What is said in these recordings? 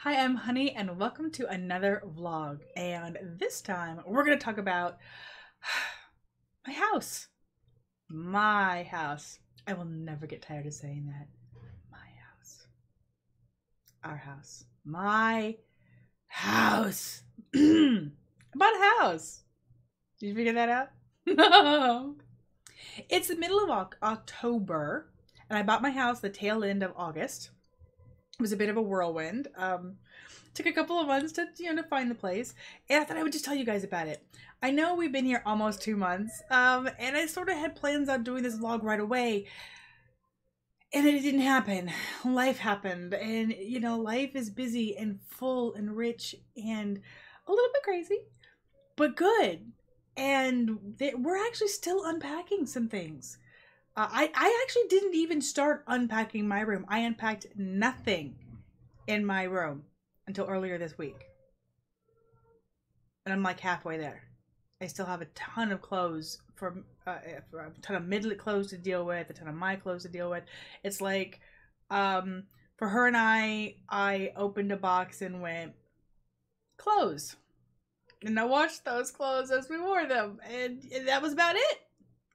Hi, I'm Honey, and welcome to another vlog. And this time we're going to talk about my house. My house. I will never get tired of saying that. My house. Our house. My house. About a house. Did you figure that out? No. It's the middle of October, and I bought my house the tail end of August. It was a bit of a whirlwind. Took a couple of months to find the place, and I thought I would just tell you guys about it. I know we've been here almost 2 months, and I sort of had plans on doing this vlog right away, and it didn't happen. Life happened, and life is busy and full and rich and a little bit crazy, but good. And we're actually still unpacking some things. I actually didn't even start unpacking my room. I unpacked nothing in my room until earlier this week. And I'm like halfway there. I still have a ton of clothes for a ton of Midlet clothes to deal with, a ton of my clothes to deal with. It's like, for her and I opened a box and went, clothes. And I washed those clothes as we wore them. And that was about it,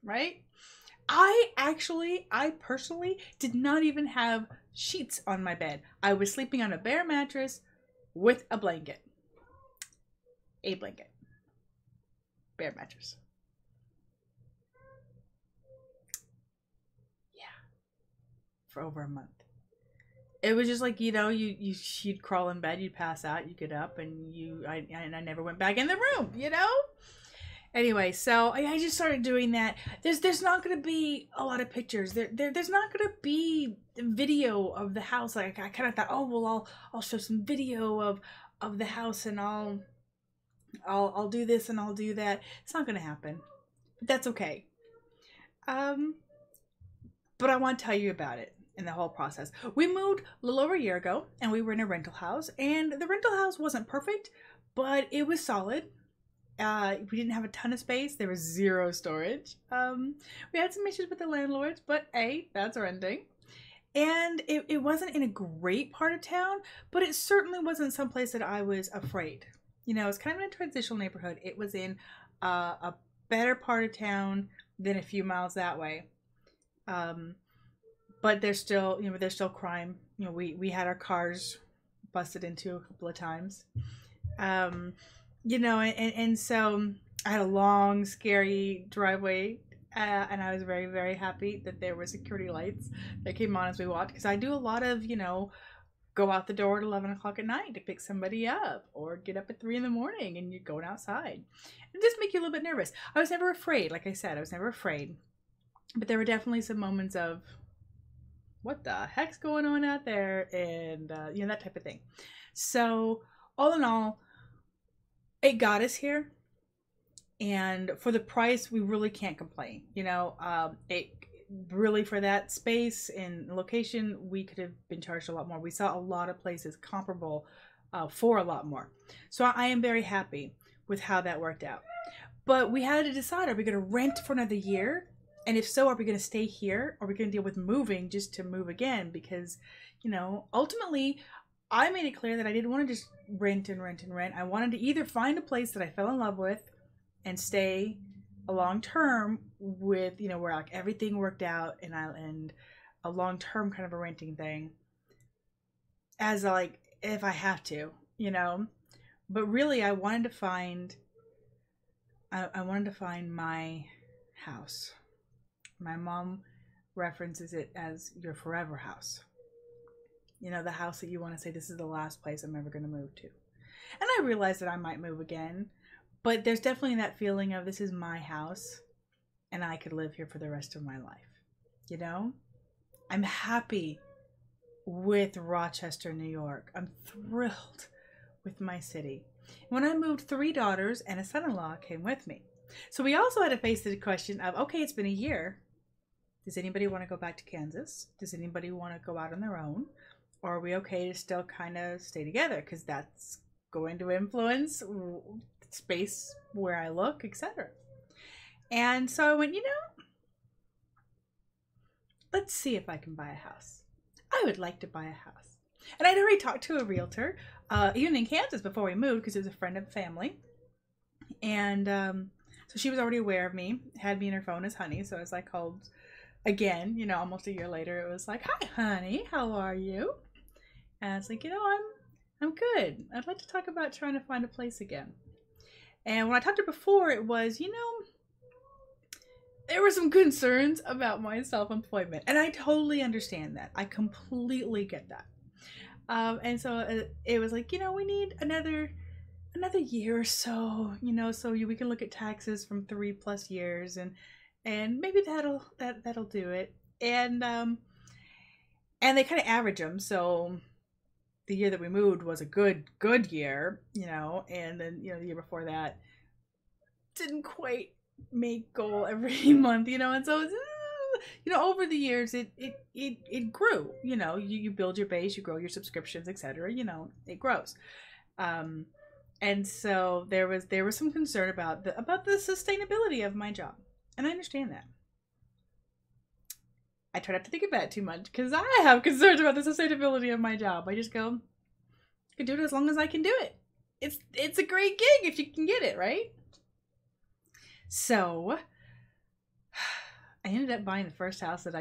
right? I personally did not even have sheets on my bed. I was sleeping on a bare mattress with a blanket. A blanket. Bare mattress. Yeah. For over a month. It was just like, you'd crawl in bed, you'd pass out, you'd get up, and I never went back in the room, Anyway, so I just started doing that. There's not going to be a lot of pictures. There's not going to be video of the house. Like, I kind of thought, oh well, I'll show some video of the house, and I'll do this and I'll do that. It's not going to happen. But that's okay. But I want to tell you about it and the whole process. We moved a little over a year ago, and we were in a rental house, and the rental house wasn't perfect, but it was solid. We didn't have a ton of space. There was zero storage. We had some issues with the landlords, but hey, that's renting. And it wasn't in a great part of town, but it certainly wasn't someplace that I was afraid. It's kind of in a transitional neighborhood. It was in a better part of town than a few miles that way. But there's still crime. We had our cars busted into a couple of times. And so I had a long, scary driveway, and I was very, very happy that there were security lights that came on as we walked, because I do a lot of, go out the door at 11 o'clock at night to pick somebody up, or get up at 3 in the morning and you're going outside. And just make you a little bit nervous. I was never afraid. Like I said, I was never afraid. But there were definitely some moments of, what the heck's going on out there? And, that type of thing. So, all in all, it got us here, and for the price, we really can't complain. It really, for that space and location, we could have been charged a lot more. We saw a lot of places comparable for a lot more. So I am very happy with how that worked out. But we had to decide, are we going to rent for another year? And if so, are we going to stay here? Or are we going to deal with moving just to move again? Because, ultimately, I made it clear that I didn't want to just rent and rent and rent. I wanted to either find a place that I fell in love with and stay a long term with, where like everything worked out, and a long term kind of a renting thing, as like if I have to, But really, I wanted to find my house. My mom references it as your forever house. The house that you want to say, this is the last place I'm ever going to move to. And I realize that I might move again, but there's definitely that feeling of, this is my house and I could live here for the rest of my life. I'm happy with Rochester, New York. I'm thrilled with my city. When I moved, 3 daughters and a son-in-law came with me. So we also had to face the question of, okay, it's been a year. Does anybody want to go back to Kansas? Does anybody want to go out on their own? Or are we okay to still kind of stay together? Because that's going to influence space where I look, etc. And so I went, let's see if I can buy a house. I would like to buy a house. And I'd already talked to a realtor, even in Kansas before we moved, because it was a friend of the family. And so she was already aware of me, had me in her phone as Honey. So as I called again, you know, almost a year later, it was like, "Hi, Honey, how are you?" And it's like, you know, I'm good. I'd like to talk about trying to find a place again. And when I talked to her before, it was, you know, there were some concerns about my self-employment, and I totally understand that. I completely get that. And so it was like, you know, we need another year or so, you know, so we can look at taxes from 3+ years, and maybe that'll do it. And they kind of average them. So the year that we moved was a good year, you know, and then, you know, the year before that didn't quite make goal every month, you know, and so it's, you know, over the years it grew, you know, you build your base, you grow your subscriptions, etc., you know, it grows. And so there was some concern about the sustainability of my job, and I understand that. I try not to think about it too much because I have concerns about the sustainability of my job. I just go, I can do it as long as I can do it. It's a great gig if you can get it, right? So I ended up buying the first house that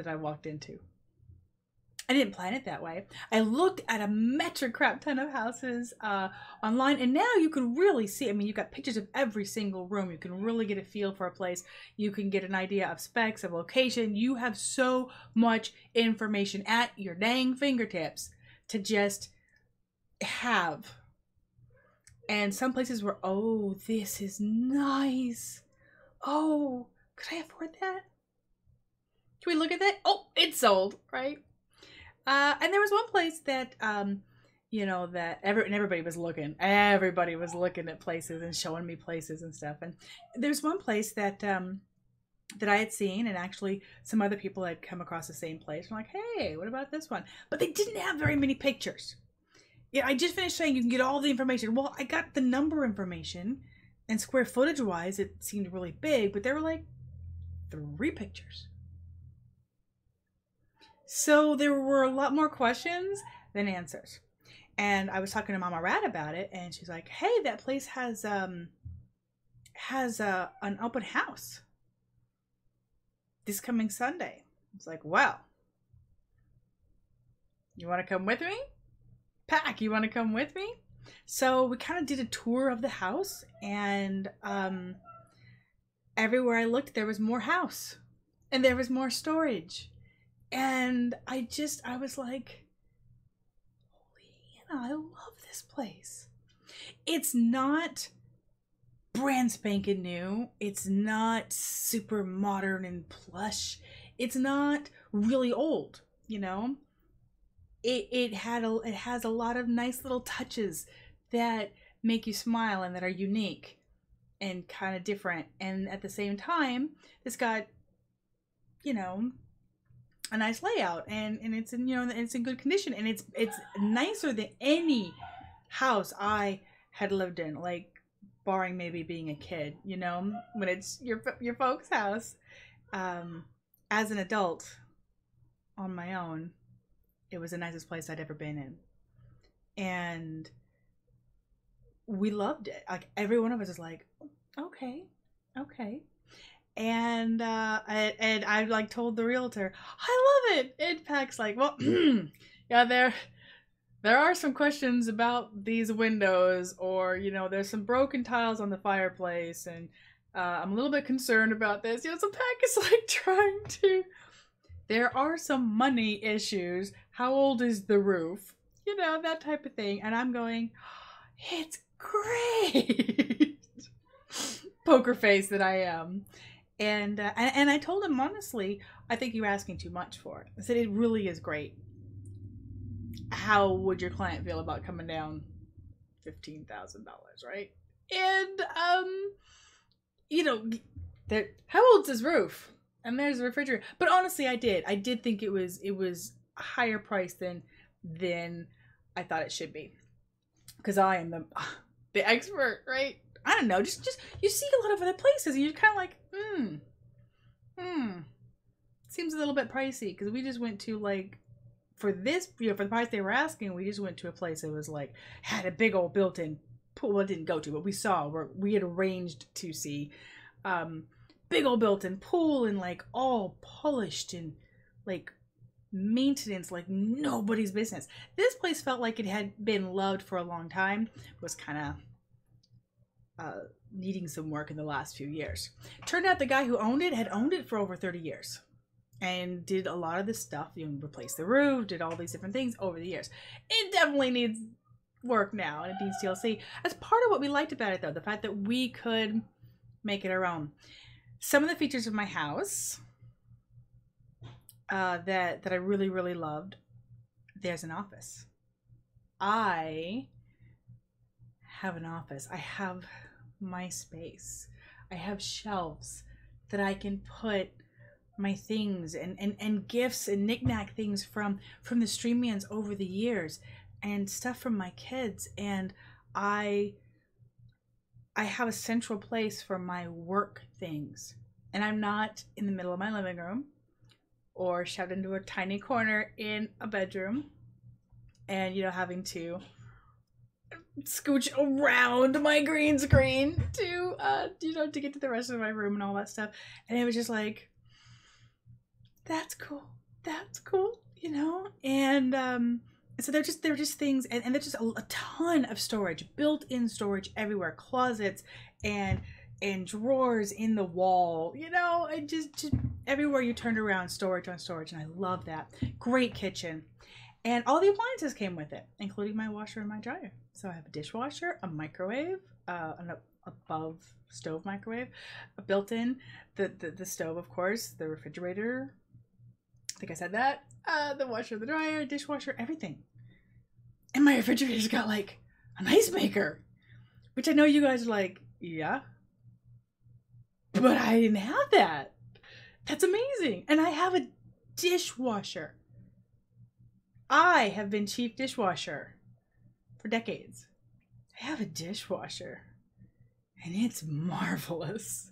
I walked into. I didn't plan it that way. I looked at a metric crap ton of houses online, and now you can really see. I mean, you've got pictures of every single room. You can really get a feel for a place. You can get an idea of specs, of location. You have so much information at your dang fingertips to just have. And some places were, oh, this is nice. Oh, could I afford that? Can we look at that? Oh, it's sold, right? And there was one place that, you know, that everybody was looking. Everybody was looking at places and showing me places and stuff. And there's one place that that I had seen, and actually some other people had come across the same place. I'm like, hey, what about this one? But they didn't have very many pictures. Yeah, I just finished saying you can get all the information. Well, I got the number information, and square footage wise, it seemed really big, but there were like 3 pictures. So there were a lot more questions than answers. And I was talking to Mama Rat about it, and she's like, hey, that place has an open house this coming Sunday. I was like, wow. You want to come with me? Pack, you want to come with me? So we kind of did a tour of the house, and everywhere I looked, there was more house, and there was more storage. And I was like, holy Hannah, I love this place. It's not brand spanking new. It's not super modern and plush. It's not really old, you know? It has a lot of nice little touches that make you smile and that are unique and kind of different. And at the same time, it's got, you know, a nice layout, and it's in, you know, it's in good condition, and it's nicer than any house I had lived in, like barring maybe being a kid, you know, when it's your folks' house. As an adult on my own, it was the nicest place I'd ever been in, and we loved it. Like every one of us is like, okay. And I like told the realtor, I love it. And Pack's like, well, yeah, there are some questions about these windows, or, you know, there's some broken tiles on the fireplace, and I'm a little bit concerned about this. You know, so Pack is like trying to, there are some money issues. How old is the roof? You know, that type of thing. And I'm going, it's great. Poker face that I am. And I told him, honestly, I think you're asking too much for it. I said, it really is great. How would your client feel about coming down $15,000, right? And, you know, how old's his roof? And there's a refrigerator. But honestly, I did think it was a higher price than I thought it should be. Because I am the expert, right? I don't know, just you see a lot of other places, and you're kind of like, seems a little bit pricey, because we just went to like for this, you know, for the price they were asking, we just went to a place that was like, had a big old built-in pool. Well, it didn't go to, but we saw, where we had arranged to see, big old built-in pool, and like all polished and like maintenance like nobody's business. This place felt like it had been loved for a long time. It was kind of needing some work in the last few years. Turned out the guy who owned it had owned it for over 30 years and did a lot of this stuff, you know, replaced the roof, did all these different things over the years. It definitely needs work now, and it needs TLC. That's part of what we liked about it, though, the fact that we could make it our own. Some of the features of my house that I really, really loved, there's an office. I have an office. I have my space. I have shelves that I can put my things and gifts and knickknack things from the Streamians over the years, and stuff from my kids. And I have a central place for my work things, and I'm not in the middle of my living room or shoved into a tiny corner in a bedroom and, you know, having to scooch around my green screen to you know, to get to the rest of my room and all that stuff. And it was just like, that's cool, you know. And so they're just things, and there's just a ton of storage, built-in storage everywhere, closets and drawers in the wall, you know, and just everywhere you turned around, storage on storage. And I love that. Great kitchen, and all the appliances came with it, including my washer and my dryer. So I have a dishwasher, a microwave, an above stove microwave, a built-in, the stove, of course, the refrigerator, I think I said that, the washer, the dryer, dishwasher, everything. And my refrigerator's got like an ice maker, which I know you guys are like, yeah, but I didn't have that. That's amazing. And I have a dishwasher. I have been chief dishwasher for decades. I have a dishwasher, and it's marvelous.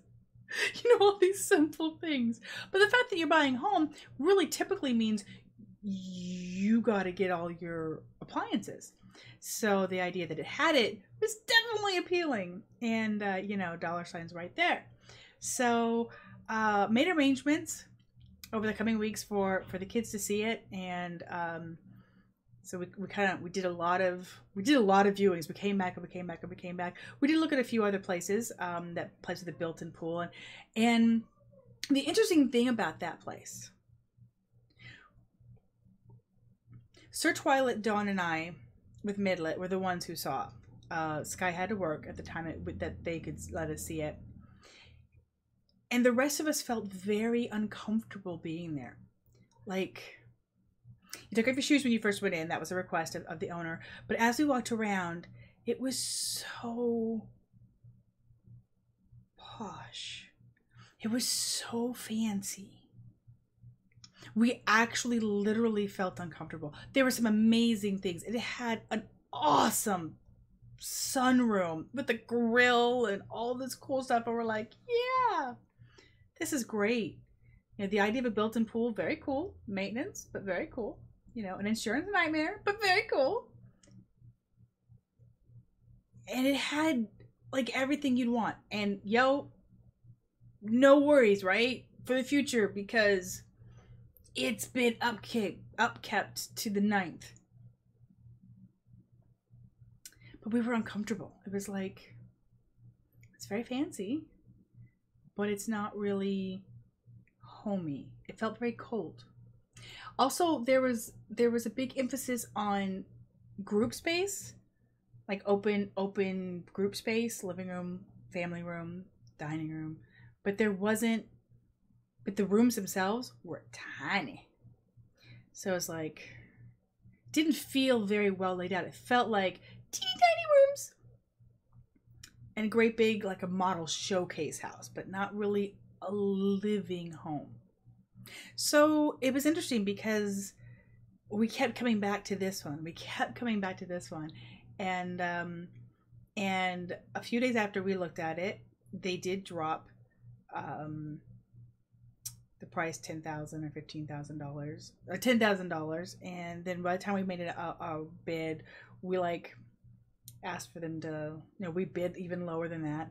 You know, all these simple things. But the fact that you're buying home really typically means you got to get all your appliances. So the idea that it had it was definitely appealing. And, you know, dollar signs right there. So made arrangements over the coming weeks for the kids to see it. And so we did a lot of viewings. We came back. We did look at a few other places, that place with a built-in pool, and the interesting thing about that place, Sir Twilit, Dawn, and I with Midlet were the ones who saw. Sky had to work at the time that they could let us see it, and the rest of us felt very uncomfortable being there. Like, you took off your shoes when you first went in. That was a request of the owner. But as we walked around, it was so posh. It was so fancy. We actually literally felt uncomfortable. There were some amazing things. It had an awesome sunroom with a grill and all this cool stuff. And we're like, yeah, this is great. You know, the idea of a built-in pool, very cool. Maintenance, but very cool. You know, an insurance nightmare, but very cool. And it had like everything you'd want. And yo, no worries, right? For the future, because it's been upkept to the 9th. But we were uncomfortable. It was like, it's very fancy, but it's not really homey. It felt very cold. Also, there was a big emphasis on group space, like open group space, living room, family room, dining room, but the rooms themselves were tiny. So it's like, didn't feel very well laid out. It felt like teeny tiny rooms and a great big, like a model showcase house, but not really a living home. So it was interesting because we kept coming back to this one. And a few days after we looked at it, they did drop the price $10,000 or $15,000 or $10,000, and then by the time we made it a bid, we like asked for them to, we bid even lower than that.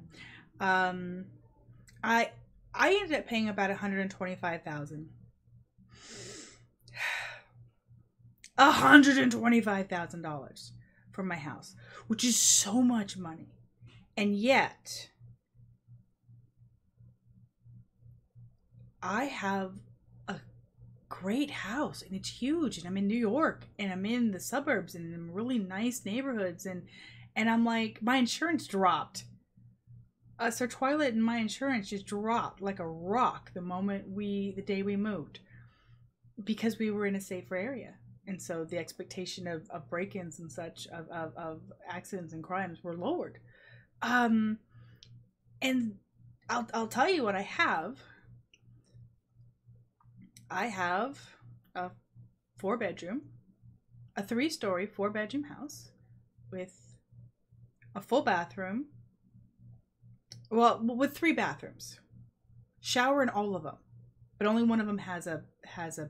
I ended up paying about $125,000. $125,000 for my house, which is so much money, and yet I have a great house and it's huge, and I'm in New York and I'm in the suburbs and in really nice neighborhoods, and I'm like, my insurance dropped. So Twilight and my insurance just dropped like a rock the day we moved, because we were in a safer area. And so the expectation of break-ins and such, of accidents and crimes were lowered. And I'll tell you what I have. I have a 4-bedroom, a 3-story 4-bedroom house with a full bathroom. Well, with 3 bathrooms, shower in all of them, but only one of them has a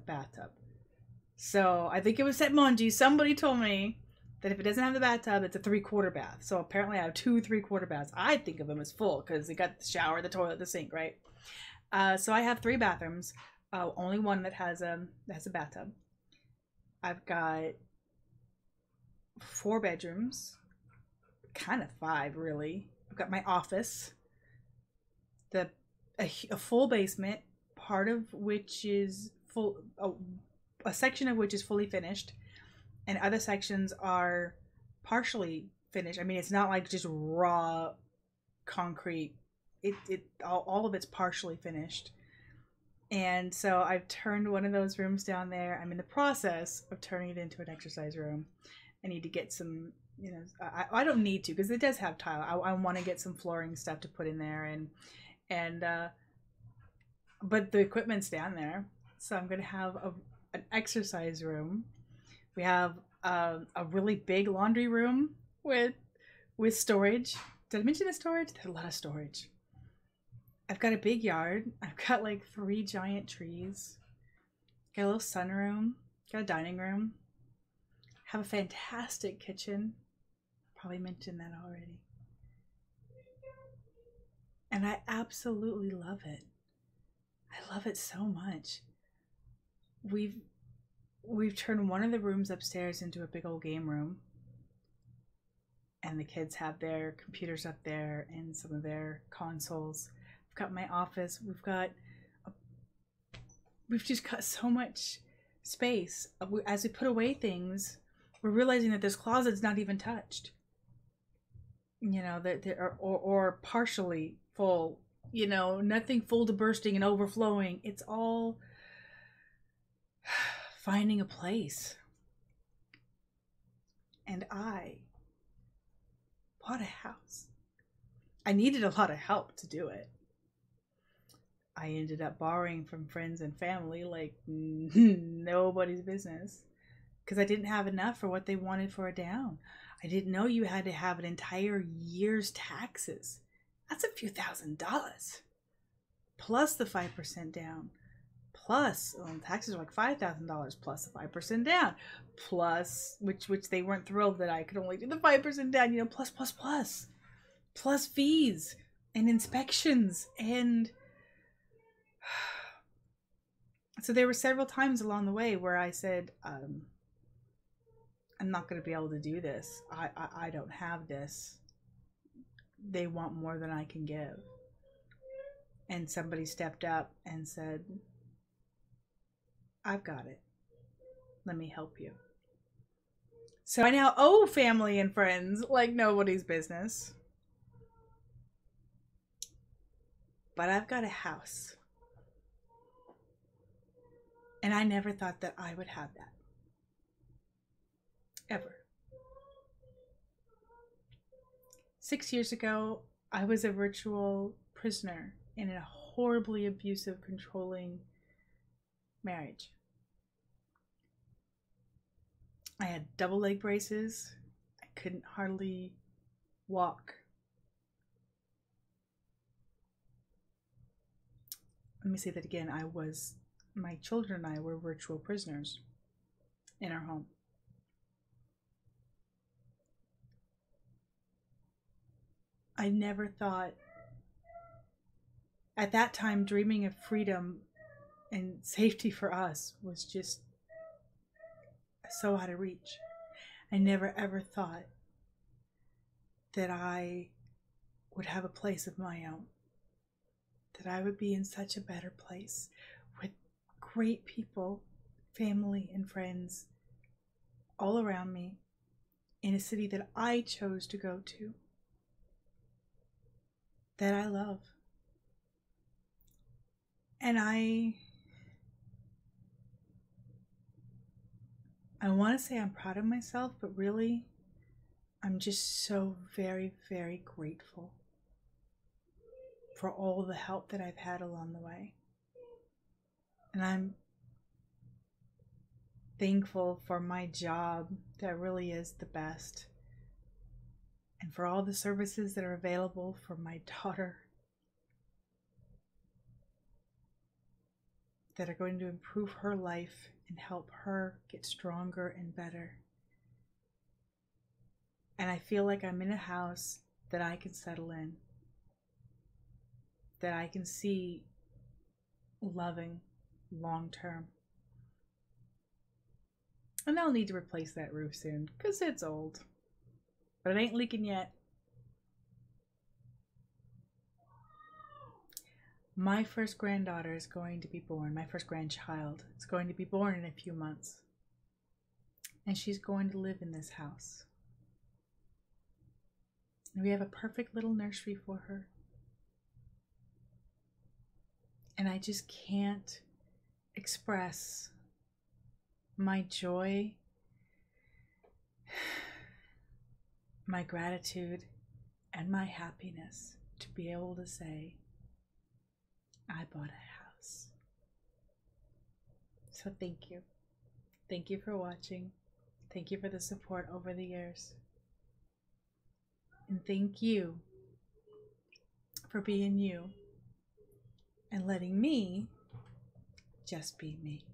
bathtub. So I think it was at Monji. Somebody told me that if it doesn't have the bathtub, it's a 3/4 bath. So apparently I have 2 3/4 baths. I think of them as full because they got the shower, the toilet, the sink, right? So I have 3 bathrooms. Only one that has a bathtub. I've got 4 bedrooms, kind of 5 really. I've got my office, a full basement, part of which is full. A section of which is fully finished, and other sections are partially finished. I mean, it's not like just raw concrete. All of it's partially finished. And so I've turned one of those rooms down there. I'm in the process of turning it into an exercise room. I need to get some, I don't need to, because it does have tile. I want to get some flooring stuff to put in there, but the equipment's down there. So I'm going to have an exercise room. We have a really big laundry room with storage. Did I mention the storage? There's a lot of storage. I've got a big yard. I've got like 3 giant trees. Got a little sunroom. Got a dining room. Have a fantastic kitchen. Probably mentioned that already. And I absolutely love it. I love it so much. We've turned one of the rooms upstairs into a big old game room, and the kids have their computers up there and some of their consoles. I've got my office. We've just got so much space. As we put away things, we're realizing that this closet's not even touched. That there or partially full. Nothing full to bursting and overflowing. It's all finding a place. And I bought a house. I needed a lot of help to do it. I ended up borrowing from friends and family like nobody's business, because I didn't have enough for what they wanted for a down. I didn't know you had to have an entire year's taxes. That's a few $1,000s. Plus the 5% down. Plus, taxes are like $5,000 plus the 5% down. Plus, which they weren't thrilled that I could only do the 5% down, plus fees and inspections. And so there were several times along the way where I said, I'm not going to be able to do this. I don't have this. They want more than I can give. And somebody stepped up and said, I've got it. Let me help you. So I now owe family and friends like nobody's business. But I've got a house. And I never thought that I would have that. Ever. 6 years ago, I was a virtual prisoner in a horribly abusive, controlling marriage. I had double leg braces. I couldn't hardly walk. Let me say that again. I was my children and I were virtual prisoners in our home. I never thought, at that time, dreaming of freedom and safety for us was just so out of reach. I never ever thought that I would have a place of my own, that I would be in such a better place with great people, family and friends all around me, in a city that I chose to go to, that I love. And I want to say I'm proud of myself, but really, I'm just so very, very grateful for all the help that I've had along the way. And I'm thankful for my job that really is the best, and for all the services that are available for my daughter that are going to improve her life and help her get stronger and better. And I feel like I'm in a house that I can settle in, that I can see loving long term. And I'll need to replace that roof soon, because it's old. But it ain't leaking yet. My first granddaughter is going to be born. My first grandchild is going to be born in a few months. And she's going to live in this house. And we have a perfect little nursery for her. And I just can't express my joy, my gratitude, and my happiness to be able to say, I bought a house. So thank you. Thank you for watching. Thank you for the support over the years. And thank you for being you and letting me just be me.